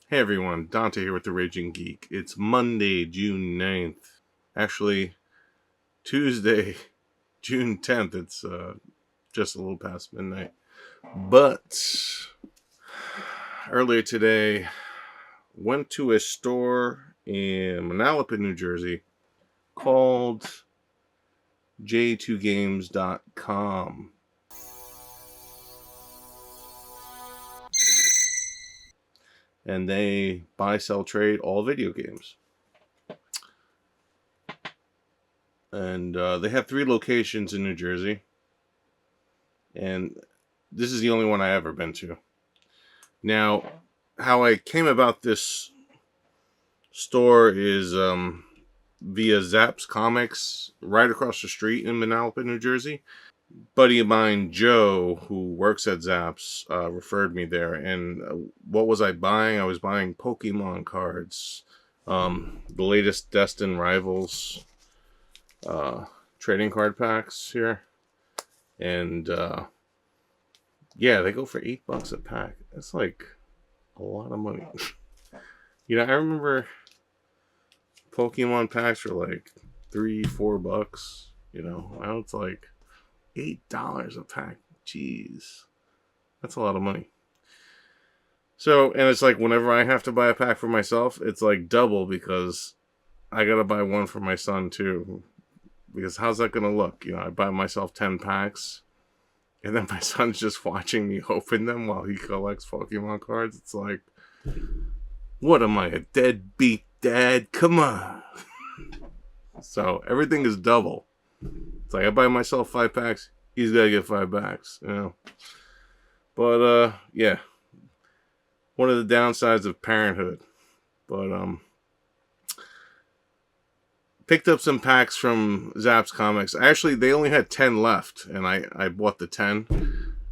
Hey everyone, Dante here with the Raging Geek. It's Monday, June 9th. Actually, Tuesday, June 10th. It's just a little past midnight. But earlier today, went to a store in Manalapan, New Jersey called J2Games.com. And they buy, sell, trade all video games. And they have 3 locations in New Jersey. And this is the only one I ever been to. Now, how I came about this store is via Zapp's Comics, right across the street in Manalapan, New Jersey. Buddy of mine, Joe, who works at Zapp's, referred me there. And what was I buying? I was buying Pokemon cards, the latest Destined Rivals trading card packs here. And yeah, they go for $8 a pack. That's like a lot of money. I remember Pokemon packs were like $3-4. Now it's like $8 a pack. Jeez, that's a lot of money. So, and it's like whenever I have to buy a pack for myself, it's like double because I gotta buy one for my son too. Because how's that gonna look? I buy myself 10 packs. And then my son's just watching me open them while he collects Pokemon cards. It's like, what am I, a deadbeat dad? Come on. So everything is double. It's like I buy myself 5 packs. He's got to get 5 packs. But, yeah. One of the downsides of parenthood. But, picked up some packs from Zapp's Comics. Actually, they only had 10 left, and I bought the 10.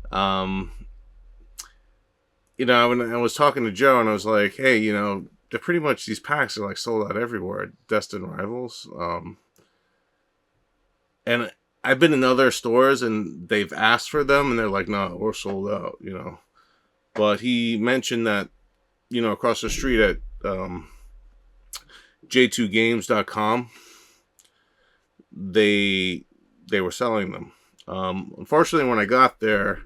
When I was talking to Joe, and I was like, hey, they're pretty much, these packs are like sold out everywhere at Destined Rivals. And I've been in other stores, and they've asked for them, and they're like, no, we're sold out, But he mentioned that, across the street at J2Games.com, they were selling them. Unfortunately, when I got there,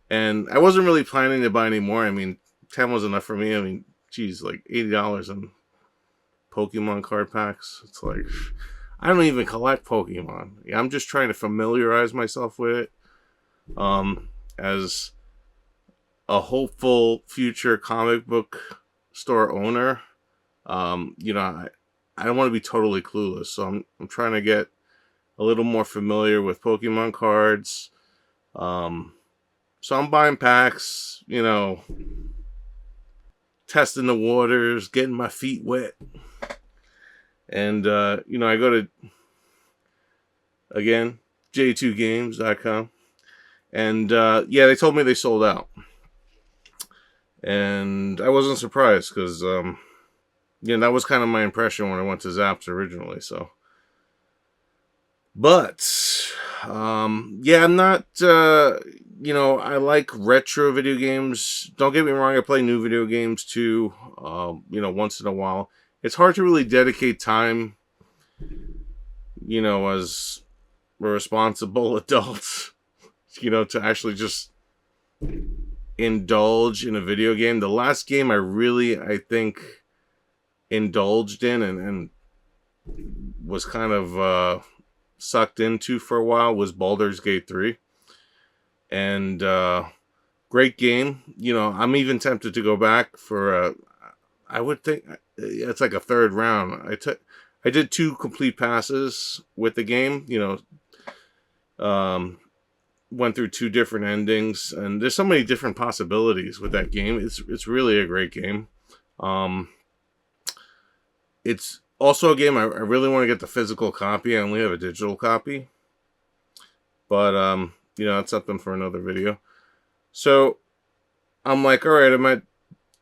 and I wasn't really planning to buy any more. I mean, 10 was enough for me. I mean, geez, like $80 in Pokemon card packs. It's like, I don't even collect Pokemon. I'm just trying to familiarize myself with it. As a hopeful future comic book store owner, I don't want to be totally clueless. So I'm trying to get a little more familiar with Pokemon cards. So I'm buying packs, testing the waters, getting my feet wet. And, I go to, again, J2Games.com. And, yeah, they told me they sold out. And I wasn't surprised because, that was kind of my impression when I went to Zapp's originally, so. But, yeah, I'm not, I like retro video games. Don't get me wrong, I play new video games too, once in a while. It's hard to really dedicate time, as a responsible adult, to actually just indulge in a video game. The last game I think, indulged in and was kind of, sucked into for a while was Baldur's Gate 3. And great game. I'm even tempted to go back for I would think it's like a third round. I did 2 complete passes with the game, went through 2 different endings, and there's so many different possibilities with that game. It's really a great game. It's also a game I really want to get the physical copy. I only have a digital copy. But, that's something for another video. So, I'm like, alright, I'm at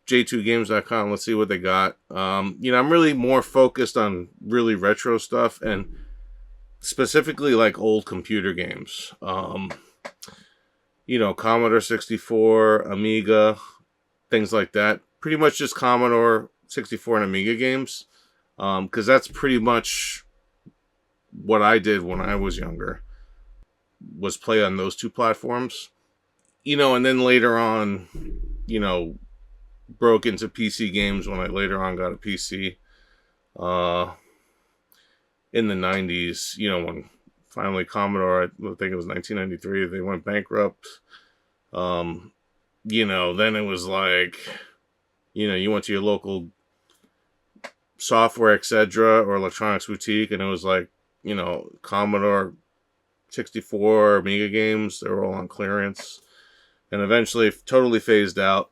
J2Games.com. Let's see what they got. I'm really more focused on really retro stuff. And specifically, like, old computer games. Commodore 64, Amiga, things like that. pretty much just Commodore 64 and Amiga games, because that's pretty much what I did when I was younger, was play on those two platforms. And then later on, broke into PC games when I later on got a PC in the 90s, when finally Commodore, I think it was 1993, they went bankrupt. Then it was like, you went to your local software, etc., or electronics boutique, and it was like, Commodore 64, Amiga games, they were all on clearance, and eventually totally phased out.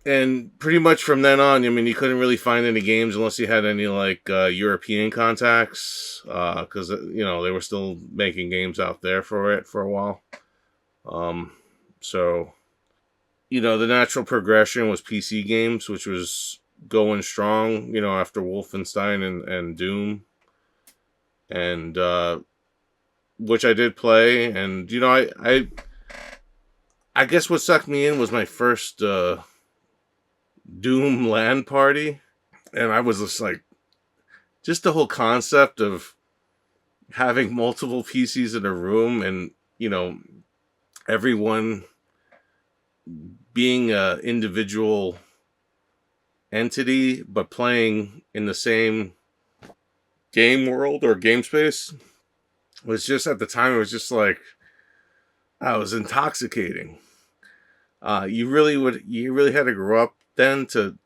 And pretty much from then on, you couldn't really find any games unless you had any European contacts, because they were still making games out there for it for a while. So the natural progression was PC games, which was going strong, after Wolfenstein and Doom, and which I did play, and I guess what sucked me in was my first Doom LAN party, and I was just the whole concept of having multiple PCs in a room, and everyone being a individual entity but playing in the same game world or game space was just, at the time, it was just like, I was intoxicating. You really had to grow up then to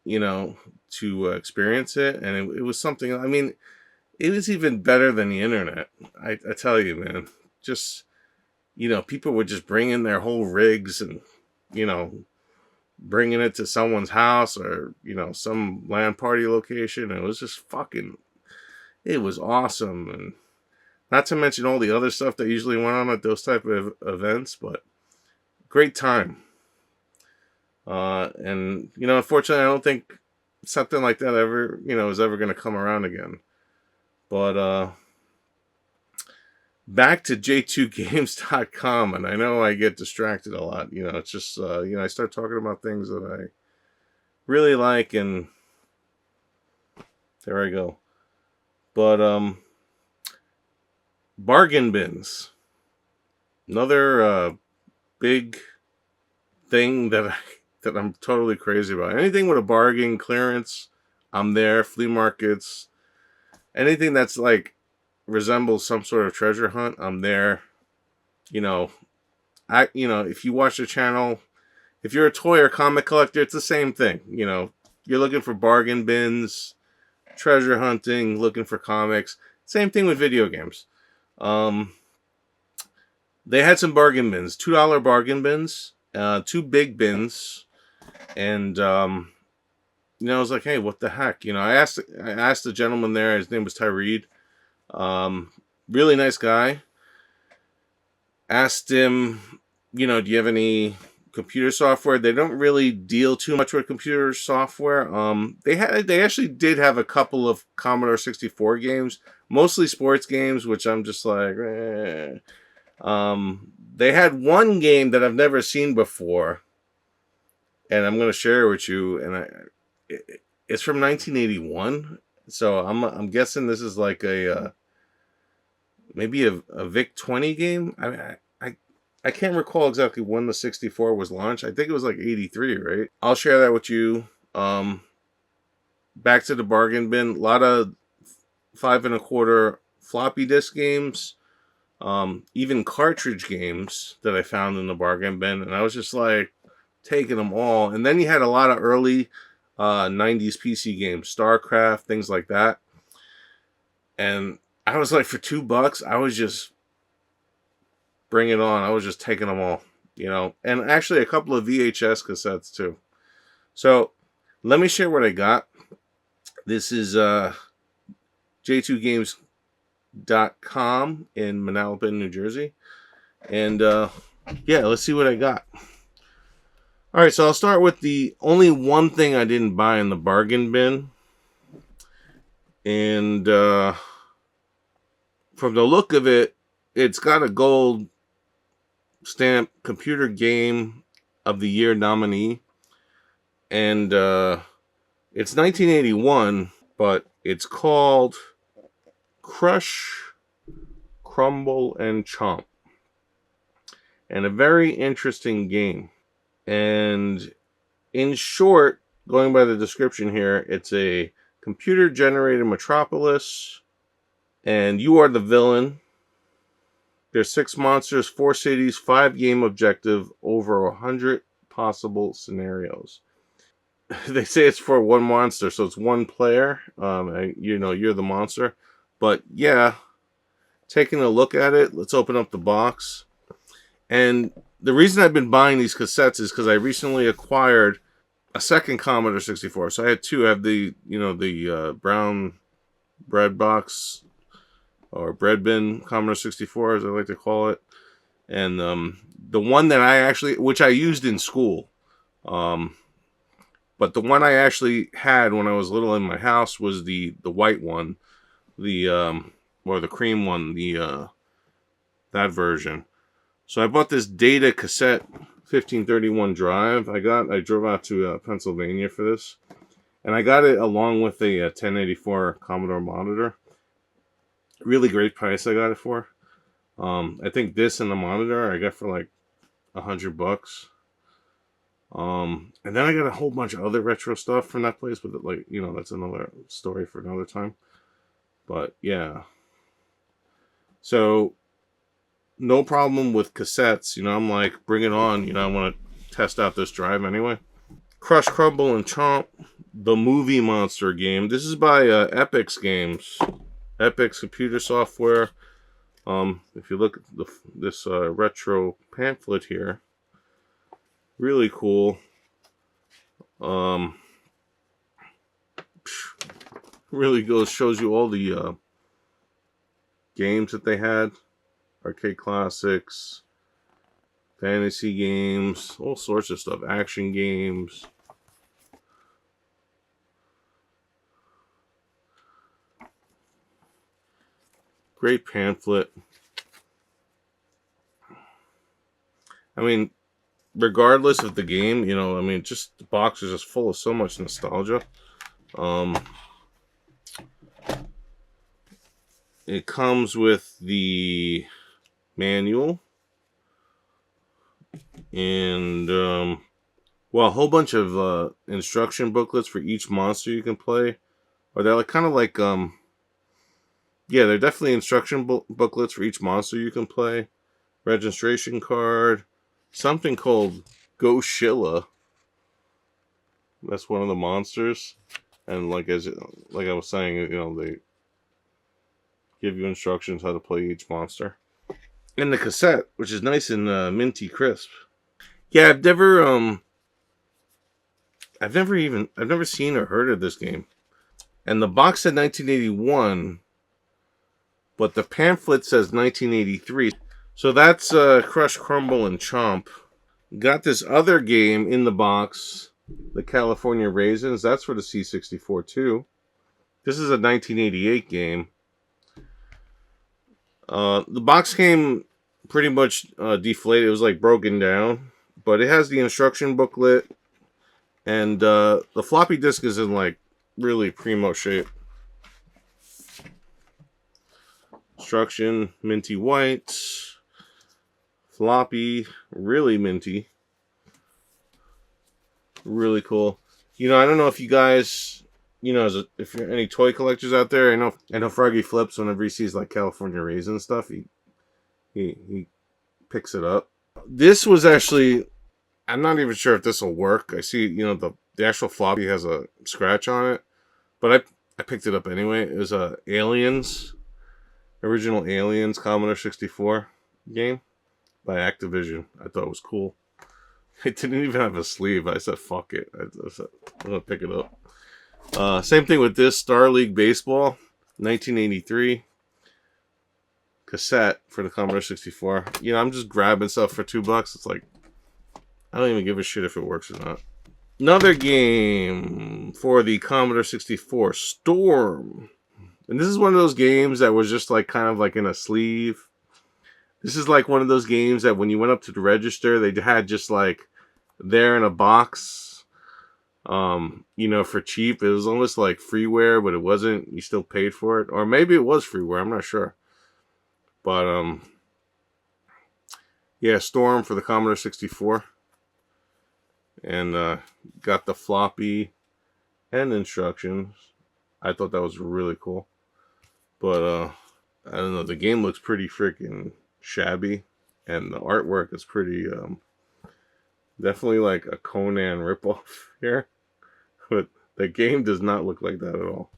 experience it, and it was something. It was even better than the internet. I tell you, man. Just people would just bring in their whole rigs and bringing it to someone's house or some LAN party location. It was just it was awesome, and not to mention all the other stuff that usually went on at those type of events, but great time. And unfortunately, I don't think something like that ever is ever going to come around again. But back to J2Games.com, and I know I get distracted a lot. It's just I start talking about things that I really like, and there I go. But bargain bins, another big thing that I'm totally crazy about. Anything with a bargain, clearance, I'm there. Flea markets, anything that's resembles some sort of treasure hunt, I'm there. If you watch the channel, if you're a toy or comic collector, it's the same thing. You're looking for bargain bins, treasure hunting, looking for comics. Same thing with video games. They had some bargain bins, $2 bargain bins, 2 big bins, and I was like, hey, what the heck? I asked the gentleman there. His name was Tyreed. Really nice guy. Asked him, do you have any computer software? They don't really deal too much with computer software. They actually did have a couple of Commodore 64 games, mostly sports games, which I'm just like, eh. They had one game that I've never seen before, and I'm going to share it with you. And it's from 1981, so I'm guessing this is like maybe a VIC 20 game. I can't recall exactly when the 64 was launched. I think it was like 83, right? I'll share that with you. Back to the bargain bin. A lot of 5 1/4 floppy disk games. Even cartridge games that I found in the bargain bin. And I was just like taking them all. And then you had a lot of early 90s PC games. StarCraft, things like that. And I was like, for $2, I was just bring it on. I was just taking them all, and actually a couple of VHS cassettes too. So let me share what I got. This is J2Games.com in Manalapan, New Jersey. And let's see what I got. All right, so I'll start with the only one thing I didn't buy in the bargain bin. And from the look of it, it's got a gold stamp computer game of the Year nominee. And it's 1981, but it's called Crush, Crumble, and Chomp. And a very interesting game. And in short, going by the description here, it's a computer-generated metropolis, and you are the villain. There's 6 monsters, 4 cities, 5 game objective, over 100 possible scenarios. They say it's for one monster, so it's one player. You're the monster. But yeah, taking a look at it, let's open up the box. And the reason I've been buying these cassettes is because I recently acquired a second Commodore 64. So I had 2. I have the brown bread box or bread bin Commodore 64, as I like to call it, and the one that which I used in school, but the one I actually had when I was little in my house was the white one, or the cream one, that version. So I bought this Data cassette 1531 drive. I drove out to Pennsylvania for this, and I got it along with a 1084 Commodore monitor. Really great price I got it for. I think this and the monitor I got for like $100. And then I got a whole bunch of other retro stuff from that place, but that's another story for another time. But yeah. So no problem with cassettes. I'm like, bring it on. I want to test out this drive anyway. Crush, Crumble, and Chomp, the Movie Monster game. This is by Epix Games. Epix computer software. If you look at this retro pamphlet here, really cool. Really shows you all the games that they had, arcade classics, fantasy games, all sorts of stuff, action games. Great pamphlet. I mean, regardless of the game, just the box is just full of so much nostalgia. It comes with the manual and a whole bunch of instruction booklets for each monster you can play. Or they're they're definitely instruction booklets for each monster you can play. Registration card. Something called Goshilla. That's one of the monsters. And like I was saying, they give you instructions how to play each monster. And the cassette, which is nice and minty crisp. Yeah, I've never seen or heard of this game. And the box said 1981, but the pamphlet says 1983. So that's Crush, Crumble, and Chomp. Got this other game in the box, the California Raisins. That's for the C64 too. This is a 1988 game. The box came pretty much deflated. It was like broken down, but it has the instruction booklet, and the floppy disk is in like really primo shape. Instruction, minty white. Floppy, really minty. Really cool. I don't know if you guys, if you're any toy collectors out there, I know Froggy flips whenever he sees like California Raisin stuff. He picks it up. This was actually, I'm not even sure if this will work. I see, the actual floppy has a scratch on it, but I picked it up anyway. It was original Aliens Commodore 64 game by Activision. I thought it was cool. It didn't even have a sleeve. I said, fuck it. I'm going to pick it up. Same thing with this. Star League Baseball, 1983. Cassette for the Commodore 64. I'm just grabbing stuff for $2. It's like, I don't even give a shit if it works or not. Another game for the Commodore 64, Storm. And this is one of those games that was just like kind of like in a sleeve. This is like one of those games that when you went up to the register, they had just like there in a box, you know, for cheap. It was almost like freeware, but it wasn't. You still paid for it. Or maybe it was freeware. I'm not sure. But, yeah, Storm for the Commodore 64. And got the floppy and instructions. I thought that was really cool. But, I don't know. The game looks pretty freaking shabby. And the artwork is pretty, definitely like a Conan ripoff here. But the game does not look like that at all.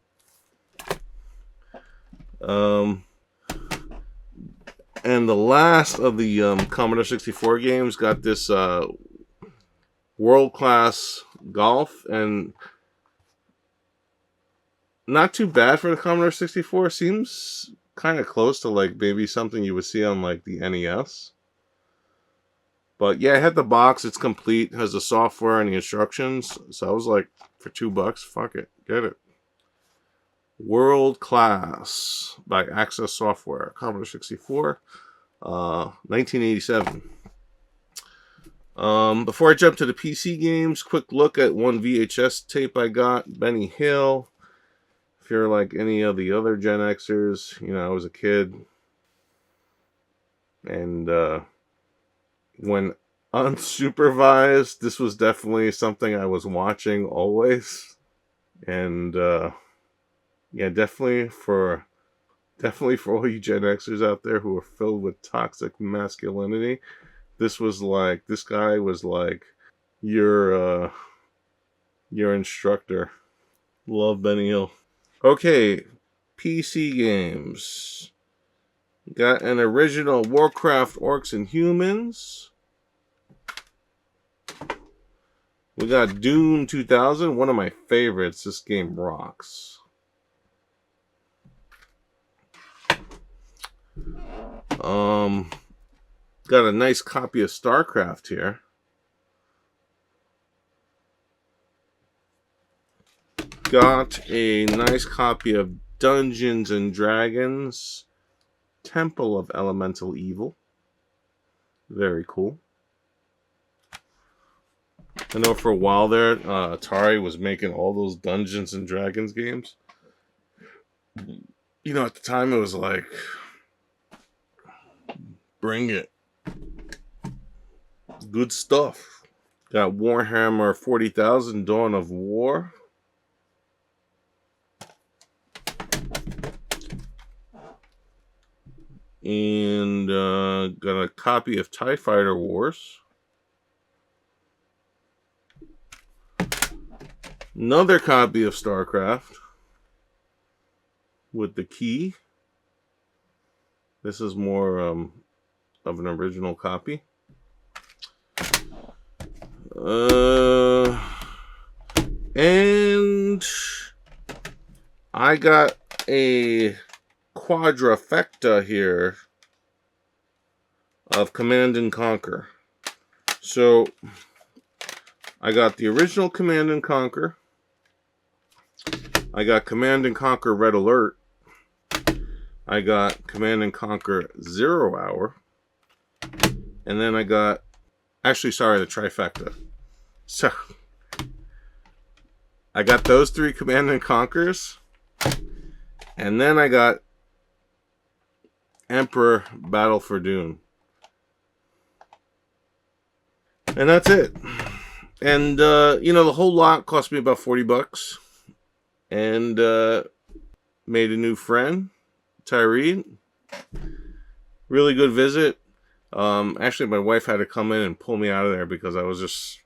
And the last of the Commodore 64 games got this world-class golf, and not too bad for the Commodore 64. Seems kind of close to like maybe something you would see on like the NES. But yeah, it had the box. It's complete. Has the software and the instructions. So I was like, for $2, fuck it, get it. World Class by Access Software, Commodore 64, 1987. Before I jump to the PC games, quick look at one VHS tape I got, Benny Hill. If you're like any of the other Gen Xers, you know, I was a kid. And when unsupervised, this was definitely something I was watching always. And yeah, definitely for all you Gen Xers out there who are filled with toxic masculinity, this guy was like your instructor. Love Benny Hill. Okay, PC games. Got an original Warcraft Orcs and Humans. We got Dune 2000, one of my favorites. This game rocks. Got a nice copy of StarCraft here. Got a nice copy of Dungeons and Dragons, Temple of Elemental Evil. Very cool. I know for a while there, Atari was making all those Dungeons and Dragons games. You know, at the time it was like, bring it. Good stuff. Got Warhammer 40,000, Dawn of War. And got a copy of TIE Fighter Wars. Another copy of StarCraft with the key. This is more of an original copy. And I got a quadrifecta here of Command and Conquer. So I got the original Command and Conquer. I got Command and Conquer Red Alert. I got Command and Conquer 0 Hour. And then I got, actually, sorry, the trifecta. So I got those 3 Command and Conquers. And then I got Emperor Battle for Dune. And that's it. And, you know, the whole lot cost me about $40. And made a new friend, Tyree. Really good visit. Actually, my wife had to come in and pull me out of there because I was just...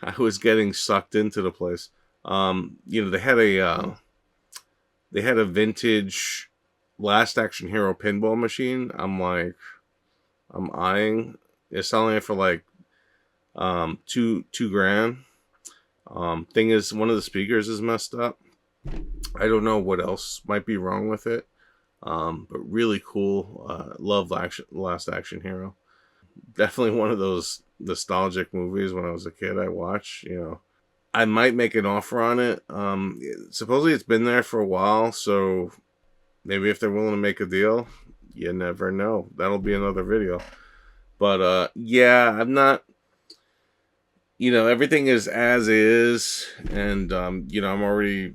I was getting sucked into the place. You know, they had a vintage Last Action Hero pinball machine. I'm eyeing. They're selling it for like $2 grand. Thing is, one of the speakers is messed up. I don't know what else might be wrong with it. But really cool. Love Last Action Hero. Definitely one of those nostalgic movies when I was a kid I watched. You know, I might make an offer on it. Supposedly it's been there for a while, so maybe if they're willing to make a deal, you never know. That'll be another video. But yeah, I'm not. Everything is as is, and I'm already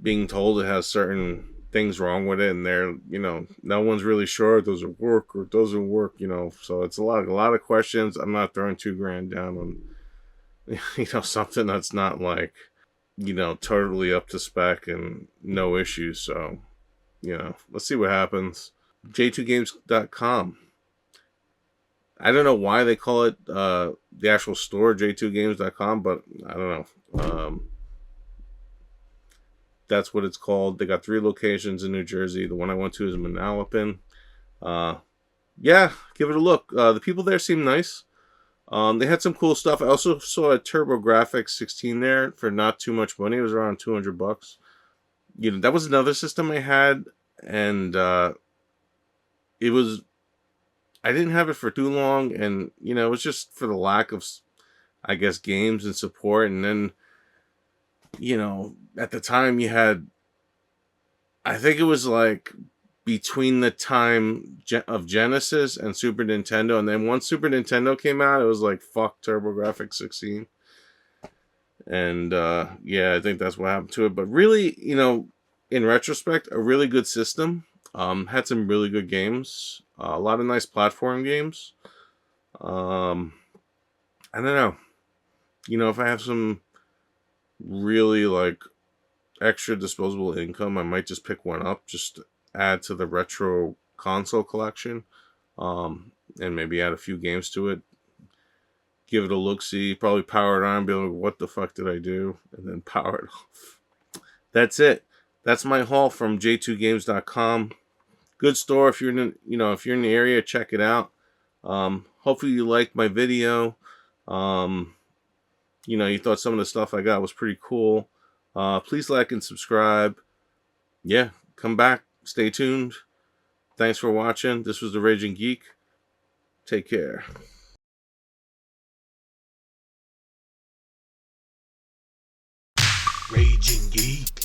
being told it has certain things wrong with it, and no one's really sure does it work or doesn't work. So it's a lot of questions. I'm not throwing $2,000 down on something that's not like totally up to spec and no issues. So let's see what happens. J2Games.com. I don't know why they call it the actual store J2Games.com, but I don't know. That's what it's called. They got 3 locations in New Jersey. The one I went to is in Manalapan. Yeah, give it a look. The people there seem nice. They had some cool stuff. I also saw a TurboGrafx 16 there for not too much money. It was around $200. That was another system I had, and it was. I didn't have it for too long, and it was just for the lack of, I guess, games and support. And then, at the time you had, I think it was like between the time of Genesis and Super Nintendo, and then once Super Nintendo came out, it was like fuck TurboGrafx 16. And yeah, I think that's what happened to it. But really, in retrospect, a really good system. Had some really good games. A lot of nice platform games. I don't know. If I have some really like extra disposable income, I might just pick one up, just to add to the retro console collection, and maybe add a few games to it. Give it a look, see, probably power it on, be like, what the fuck did I do? And then power it off. That's it. That's my haul from J2Games.com. Good store. If you're if you're in the area, check it out. Hopefully you liked my video. You thought some of the stuff I got was pretty cool. Please like and subscribe. Yeah, come back. Stay tuned. Thanks for watching. This was The Raging Geek. Take care. Raging Geek.